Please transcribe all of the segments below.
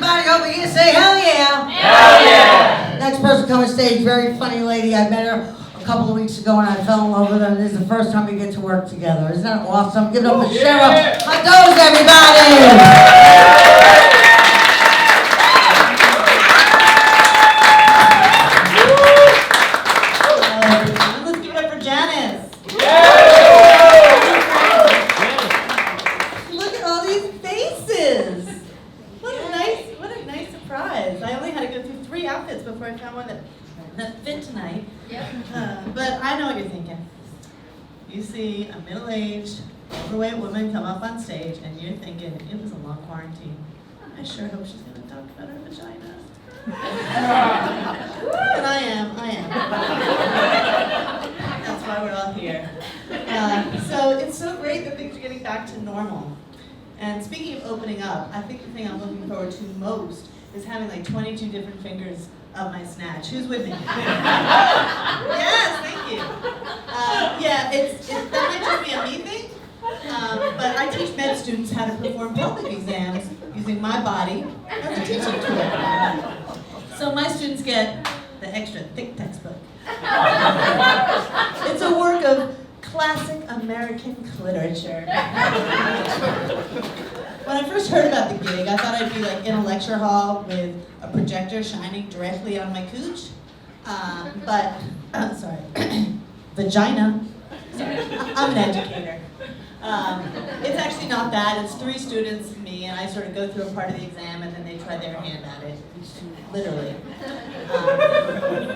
everybody over here say hell yeah. Hell yeah! Next person coming stage, very funny lady. I met her a couple of weeks ago and I fell in love with her. And this is the first time we get to work together. Isn't that awesome? Give it up for Cheryl. How goes everybody? Let's give it up for Janice. Look at all these faces. What a nice surprise. I only had to go through 3 outfits before I found one that fit tonight. But I know what you're thinking. You see a middle-aged, overweight woman come up on stage and you're thinking, it was a long quarantine. I sure hope she's gonna talk about her vagina. And I am. That's why we're all here. So it's so great that things are getting back to normal. And speaking of opening up, I think the thing I'm looking forward to most is having like 22 different fingers of my snatch. Who's with me? Yes, thank you. That might just be a me thing. But I teach med students how to perform public exams using my body as a teaching tool. So my students get the extra thick textbook. It's a work of classic American literature. When I first heard about the gig, I thought I'd be like in a lecture hall with a projector shining directly on my cooch. Vagina. Sorry, I'm an educator. It's actually not that. It's 3 students and me, and I sort of go through a part of the exam, and then they try their hand at it, literally.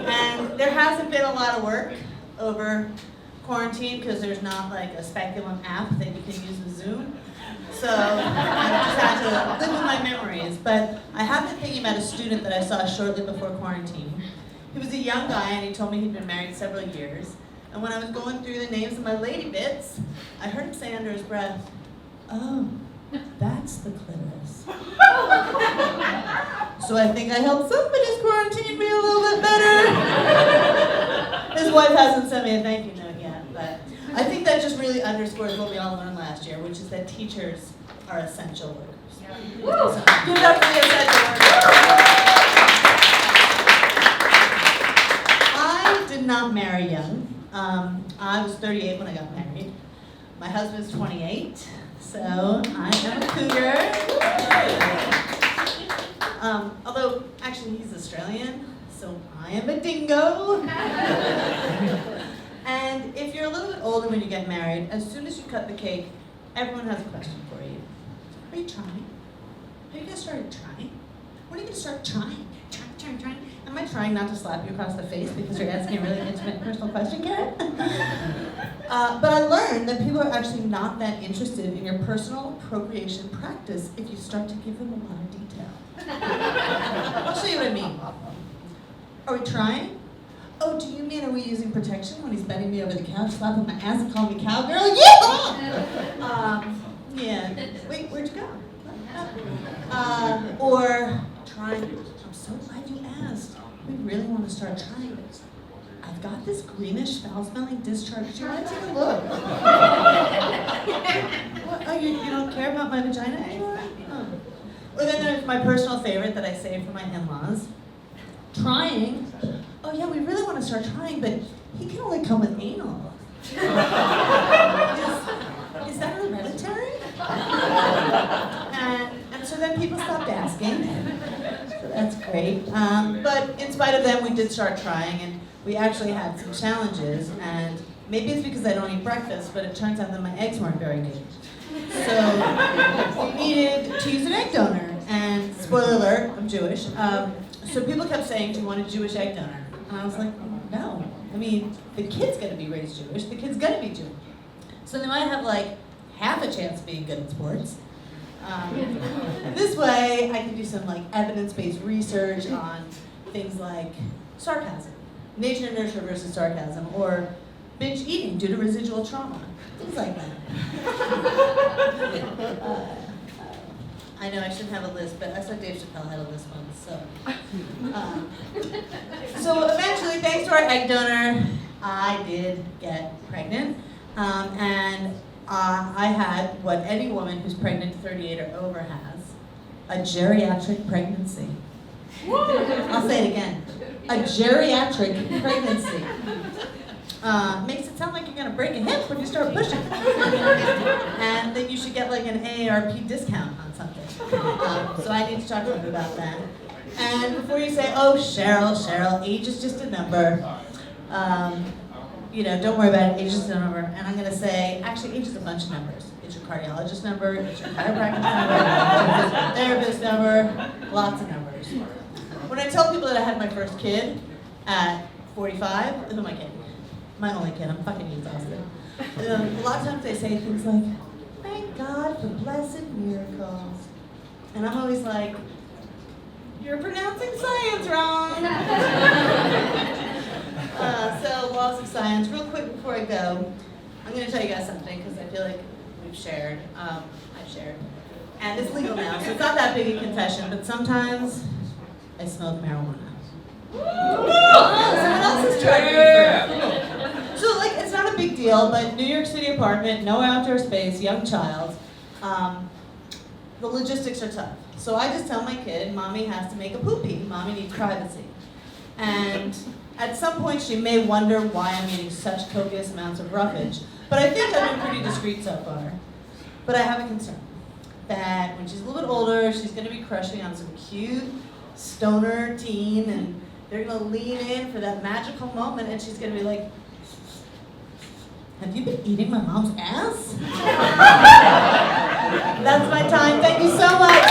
And there hasn't been a lot of work over quarantine because there's not like a speculum app that you can use with Zoom. So I just had to live with my memories. But I have been thinking about a student that I saw shortly before quarantine. He was a young guy, and he told me he'd been married several years. And when I was going through the names of my lady bits, I heard him say under his breath, "Oh, that's the clitoris." So I think I helped somebody's quarantine be a little bit better. His wife hasn't sent me a thank you note yet, but I think that just really underscores what we all learned last year, which is that teachers are essential workers. So, give it up for the essential workers. I did not marry young. I was 38 when I got married. My husband's 28, so I am a cougar. Although, actually, he's Australian, so I am a dingo. And if you're a little bit older when you get married, as soon as you cut the cake, everyone has a question for you. Are you trying? Have you guys started trying? When are you going to start trying? Trying. Am I trying not to slap you across the face because you're asking a really intimate personal question, Karen? But I learned that people are actually not that interested in your personal procreation practice if you start to give them a lot of detail. I'll show you what I mean. Are we trying? Oh, do you mean are we using protection when he's bending me over the couch, slapping my ass and calling me cowgirl? Yeah! Yeah. Wait, where'd you go? Or trying. I'm so glad you asked. We really want to start trying this. I've got this greenish, foul-smelling discharge. Do you want to take a look? What? Oh, you don't care about my vagina anymore? Oh. Or then there's my personal favorite that I save for my in-laws. Trying? Oh yeah, we really want to start trying, but he can only come with anal. Is that hereditary? And so then people stopped asking. So that's great. But in spite of them, we did start trying, and we actually had some challenges. And maybe it's because I don't eat breakfast, but it turns out that my eggs weren't very good. So we needed to use an egg donor. And spoiler alert, I'm Jewish. So people kept saying, "Do you want a Jewish egg donor?" And I was like, "No. I mean, the kid's gonna be raised Jewish. The kid's gonna be Jewish. So they might have like half a chance of being good at sports." This way, I can do some like evidence-based research on things like sarcasm, nature and nurture versus sarcasm, or binge eating due to residual trauma, things like that. I know I shouldn't have a list, but I saw Dave Chappelle had a list once, so eventually, thanks to our egg donor, I did get pregnant, and I had what any woman who's pregnant 38 or over has, a geriatric pregnancy. I'll say it again. A geriatric pregnancy. Makes it sound like you're gonna break a hip when you start pushing. And that you should get like an AARP discount on something. So I need to talk to you about that. And before you say, oh, Cheryl, age is just a number. Don't worry about it, age is just a number. And I'm gonna say, actually, age is a bunch of numbers. It's your cardiologist number, it's your chiropractic number, it's your therapist number, lots of numbers. When I tell people that I had my first kid at 45, who am I kidding? My only kid, I'm fucking exhausted. A lot of times they say things like, thank God for blessed miracles. And I'm always like, you're pronouncing science wrong. So laws of science, real quick before I go, I'm gonna tell you guys something because I feel like we've shared, I've shared. And it's legal now, so it's not that big a confession, but sometimes I smoke marijuana. Someone else has tried me first. So it's not a big deal, but New York City apartment, no outdoor space, young child. The logistics are tough. So I just tell my kid, mommy has to make a poopy. Mommy needs privacy. And at some point she may wonder why I'm eating such copious amounts of roughage. But I think I've been pretty discreet so far. But I have a concern that when she's a little bit older, she's gonna be crushing on some cute stoner teen, and they're gonna lean in for that magical moment, and she's gonna be like, have you been eating my mom's ass? That's my time. Thank you so much.